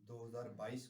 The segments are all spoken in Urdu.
2022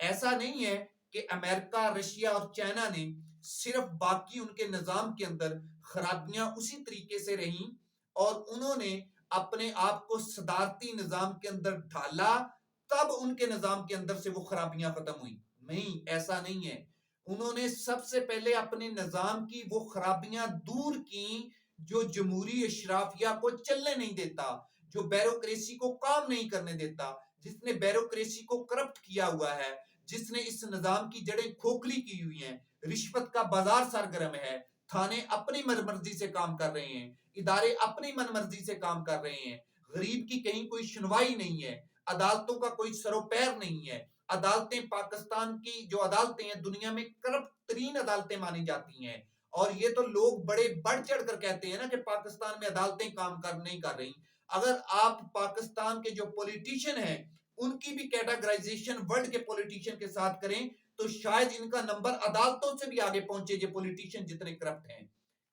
ایسا نہیں ہے کہ امریکہ، رشیا اور چائنا نے صرف باقی ان کے نظام کے اندر خرابیاں اسی طریقے سے رہیں اور انہوں نے اپنے آپ کو صدارتی نظام کے اندر ڈھالا تب ان کے نظام کے اندر سے وہ خرابیاں ختم ہوئی. نہیں، ایسا نہیں ہے. انہوں نے سب سے پہلے اپنے نظام کی وہ خرابیاں دور کی جو جمہوری اشرافیہ کو چلنے نہیں دیتا، جو بیوروکریسی کو کام نہیں کرنے دیتا، جس نے بیوروکریسی کو کرپٹ کیا ہوا ہے، جس نے اس نظام کی جڑیں کھوکھلی کی ہوئی ہیں، رشوت کا بازار سرگرم ہے، تھانے اپنی من مرضی سے کام کر رہے ہیں، ادارے اپنی من مرضی سے کام کر رہے ہیں، غریب کی کہیں کوئی سنوائی نہیں ہے، عدالتوں کا کوئی سر و پیر نہیں ہے. عدالتیں پاکستان کی جو عدالتیں ہیں دنیا میں کرپٹ ترین عدالتیں مانی جاتی ہیں. اور یہ تو لوگ بڑے بڑھ چڑھ کر کہتے ہیں نا کہ پاکستان میں عدالتیں کام نہیں کر رہی. اگر آپ پاکستان کے جو پولیٹیشین ہیں ان کی بھی کیٹاگرائزیشن ورلڈ کے پولیٹیشین کے ساتھ کریں تو شاید ان کا نمبر عدالتوں سے بھی آگے پہنچے جو پولیٹیشین جتنے کرپٹ ہیں.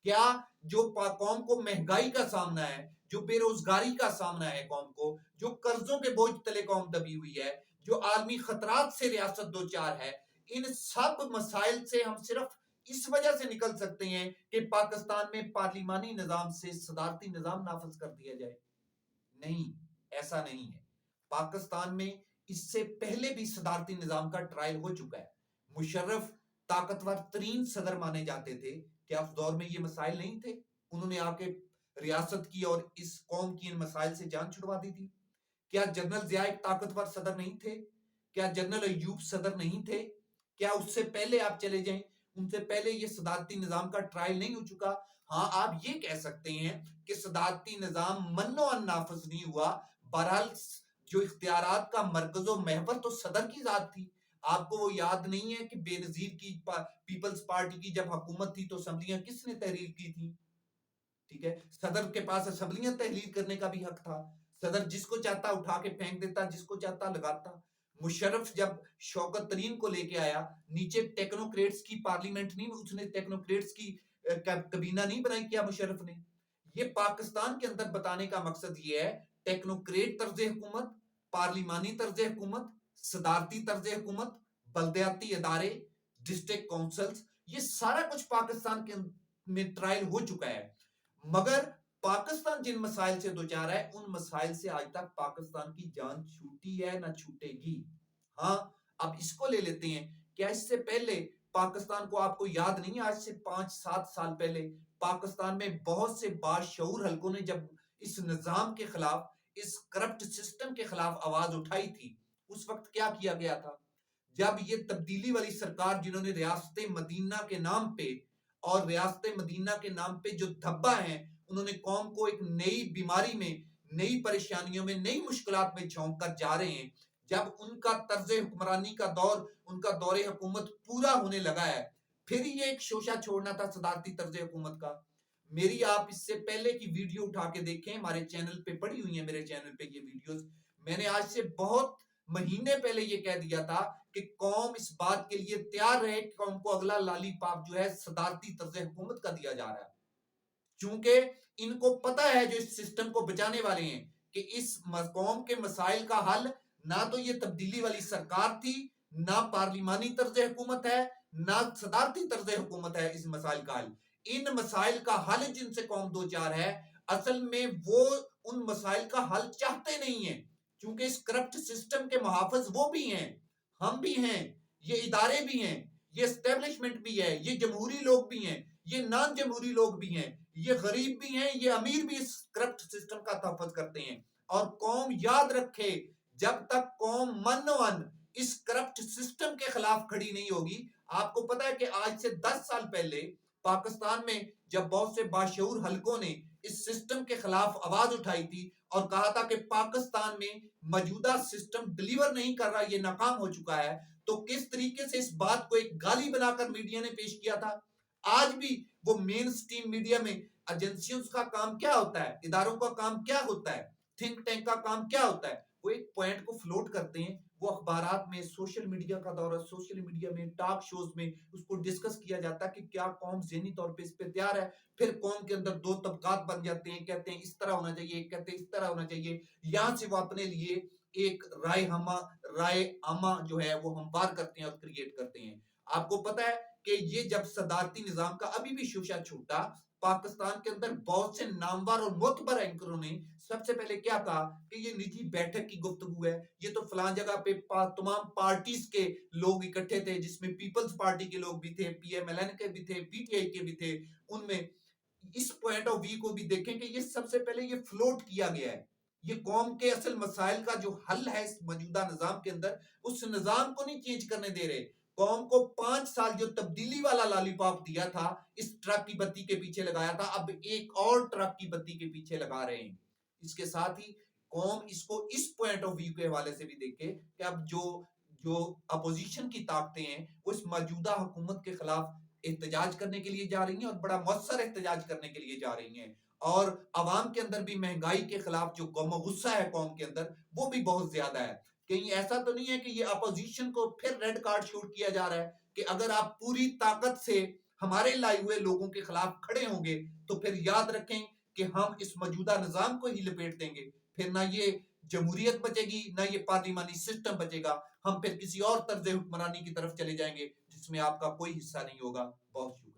کیا جو قوم کو مہنگائی کا سامنا ہے، جو بے روزگاری کا سامنا ہے قوم کو، جو قرضوں کے بوجھ تلے قوم دبی ہوئی ہے، جو عالمی خطرات سے ریاست دوچار ہے، ان سب مسائل سے ہم صرف اس وجہ سے نکل سکتے ہیں کہ پاکستان میں پارلیمانی نظام سے صدارتی نظام نافذ کر دیا جائے. نہیں، ایسا نہیں ہے. پاکستان میں اس سے پہلے بھی صدارتی نظام کا ٹرائل ہو چکا ہے. مشرف طاقتور ترین صدر مانے جاتے تھے. کیا اس دور میں یہ مسائل نہیں تھے؟ انہوں نے آ کے ریاست کی اور اس قوم کی ان مسائل سے جان چھڑوا دی تھی. کیا جنرل ضیاء ایک طاقتور صدر نہیں تھے؟ کیا جنرل ایوب صدر نہیں تھے؟ کیا اس سے پہلے آپ چلے جائیں، ان سے پہلے یہ صدارتی نظام کا ٹرائل نہیں ہو چکا؟ ہاں، آپ یہ کہہ سکتے ہیں کہ صدارتی نظام منو ان نافذ نہیں ہوا. بہرحال جو اختیارات کا مرکز و محور تو صدر کی ذات تھی. آپ کو وہ یاد نہیں ہے کہ بے نظیر کی پیپلز پارٹی کی جب حکومت تھی تو اسمبلیاں کس نے تحریر کی تھی؟ ٹھیک ہے، صدر کے پاس اسمبلیاں تحریر کرنے کا بھی حق تھا. صدر جس کو چاہتا اٹھا کے پھینک دیتا، جس کو چاہتا لگاتا. مشرف جب شوکت ترین کو لے کے آیا، نیچے ٹیکنوکریٹس کی پارلیمنٹ نہیں، اس نے ٹیکنوکریٹس کی کابینہ نہیں بنائی. کیا مشرف نے؟ یہ پاکستان کے اندر بتانے کا مقصد یہ ہے ٹیکنوکریٹ طرز حکومت، پارلیمانی طرز حکومت، صدارتی طرز حکومت، بلدیاتی ادارے، ڈسٹرکٹ کونسلز، یہ سارا کچھ پاکستان کے میں ٹرائل ہو چکا ہے. مگر پاکستان جن مسائل سے دوچار ہے ان مسائل سے آج تک پاکستان کی جان چھوٹی ہے نہ چھوٹے گی. ہاں، اب اس کو لے لیتے ہیں. کیا اس سے پہلے پاکستان کو آپ کو یاد نہیں، آج سے 5-7 سال پہلے پاکستان میں بہت سے باشعور حلقوں نے جب اس نظام کے خلاف، اس کرپٹ سسٹم کے خلاف آواز اٹھائی تھی، اس وقت کیا کیا گیا تھا؟ جب یہ تبدیلی والی سرکار جنہوں نے ریاست مدینہ کے نام پہ اور ریاست مدینہ کے نام پہ جو دھبا ہیں، انہوں نے قوم کو ایک نئی بیماری میں، نئی پریشانیوں میں، نئی مشکلات میں جھونک کر جا رہے ہیں، جب ان کا طرز حکمرانی کا دور، ان کا دور حکومت پورا ہونے لگا ہے، پھر یہ ایک شوشہ چھوڑنا تھا صدارتی طرز حکومت کا. میری آپ اس سے پہلے کی ویڈیو اٹھا کے دیکھیں، ہمارے چینل پہ پڑی ہوئی ہیں، میرے چینل پہ یہ ویڈیوز. میں نے آج سے بہت مہینے پہلے یہ کہہ دیا تھا کہ قوم اس بات کے لیے تیار رہے کہ قوم کو اگلا لالی پاپ جو ہے صدارتی طرز حکومت کا دیا جا رہا ہے. چونکہ ان کو پتا ہے جو اس سسٹم کو بچانے والے ہیں کہ اس قوم کے مسائل کا حل نہ تو یہ تبدیلی والی سرکار تھی، نہ پارلیمانی طرز حکومت ہے، نہ صدارتی طرز حکومت ہے. اس مسائل کا حل، ان مسائل کا حل جن سے قوم دوچار ہے، اصل میں وہ ان مسائل کا حل چاہتے نہیں ہیں. چونکہ اس کرپٹ سسٹم کے محافظ وہ بھی ہیں، ہم بھی ہیں، یہ ادارے بھی ہیں، یہ اسٹیبلشمنٹ بھی ہے، یہ جمہوری لوگ بھی ہیں، یہ نان جمہوری لوگ بھی ہیں، یہ غریب بھی ہیں، یہ امیر بھی اس کرپٹ سسٹم کا تحفظ کرتے ہیں. اور قوم یاد رکھے، جب تک قوم من و ان اس کرپٹ سسٹم کے خلاف کھڑی نہیں ہوگی. آپ کو پتا ہے کہ آج سے 10 سال پہلے پاکستان میں جب بہت سے باشعور حلقوں نے اس سسٹم کے خلاف آواز اٹھائی تھی اور کہا تھا کہ پاکستان میں موجودہ سسٹم ڈیلیور نہیں کر رہا، یہ ناکام ہو چکا ہے، تو کس طریقے سے اس بات کو ایک گالی بنا کر میڈیا نے پیش کیا تھا. آج بھی وہ مین سٹریم میڈیا میں ایجنسیوں کا کام کیا ہوتا ہے، اداروں کا کام کیا ہوتا ہے، تھنک ٹینک کا کام کیا ہوتا ہے؟ وہ ایک پوائنٹ کو فلوٹ کرتے ہیں. وہ اخبارات میں، سوشل میڈیا کا دور ہے، سوشل میڈیا میں، ٹاک شوز میں اس کو ڈسکس کیا جاتا ہے کہ کیا قوم ذہنی طور پہ اس پہ تیار ہے. پھر قوم کے اندر 2 طبقات بن جاتے ہیں، کہتے ہیں اس طرح ہونا چاہیے، کہتے ہیں اس طرح ہونا چاہیے. یہاں سے وہ اپنے لیے ایک رائے عامہ جو ہے وہ ہموار کرتے ہیں اور کریٹ کرتے ہیں۔ آپ کو پتا ہے کہ یہ جب صدارتی نظام کا ابھی بھی شوشہ چھوٹا، پاکستان کے اندر بہت سے نامور اور معتبر اینکروں نے سب سے پہلے کیا کہا کہ یہ نجی بیٹھک کی گفتگو ہے، یہ تو فلاں جگہ پہ تمام پارٹیز کے لوگ اکٹھے تھے، جس میں پیپلز پارٹی کے لوگ بھی تھے، پی ایم ایل این کے بھی تھے، پی ٹی آئی کے بھی تھے، ان میں اس پوائنٹ آف ویو کو بھی دیکھیں کہ یہ سب سے پہلے یہ فلوٹ کیا گیا ہے، یہ قوم کے اصل مسائل کا جو حل ہے اس موجودہ نظام کے اندر، اس نظام کو نہیں چینج کرنے دے رہے۔ قوم کو 5 سال جو تبدیلی والا لالی پاپ دیا تھا، اس ٹرک کی بتی کے پیچھے لگایا تھا، اب ایک اور ٹرک کی بتی کے پیچھے لگا رہے ہیں۔ اس کے ساتھ ہی قوم اس کو اس پوائنٹ آف ویو کے حوالے سے بھی دیکھے کہ اب جو اپوزیشن کی طاقتیں ہیں وہ اس موجودہ حکومت کے خلاف احتجاج کرنے کے لیے جا رہی ہیں، اور بڑا مؤثر احتجاج کرنے کے لیے جا رہی ہیں، اور عوام کے اندر بھی مہنگائی کے خلاف جو غم و غصہ ہے قوم کے اندر وہ بھی بہت زیادہ ہے۔ کہیں ایسا تو نہیں ہے کہ یہ اپوزیشن کو پھر ریڈ کارڈ شوٹ کیا جا رہا ہے کہ اگر آپ پوری طاقت سے ہمارے لائے ہوئے لوگوں کے خلاف کھڑے ہوں گے تو پھر یاد رکھیں کہ ہم اس موجودہ نظام کو ہی لپیٹ دیں گے، پھر نہ یہ جمہوریت بچے گی نہ یہ پارلیمانی سسٹم بچے گا، ہم پھر کسی اور طرز حکمرانی کی طرف چلے جائیں گے جس میں آپ کا کوئی حصہ نہیں ہوگا۔ بہت شکریہ۔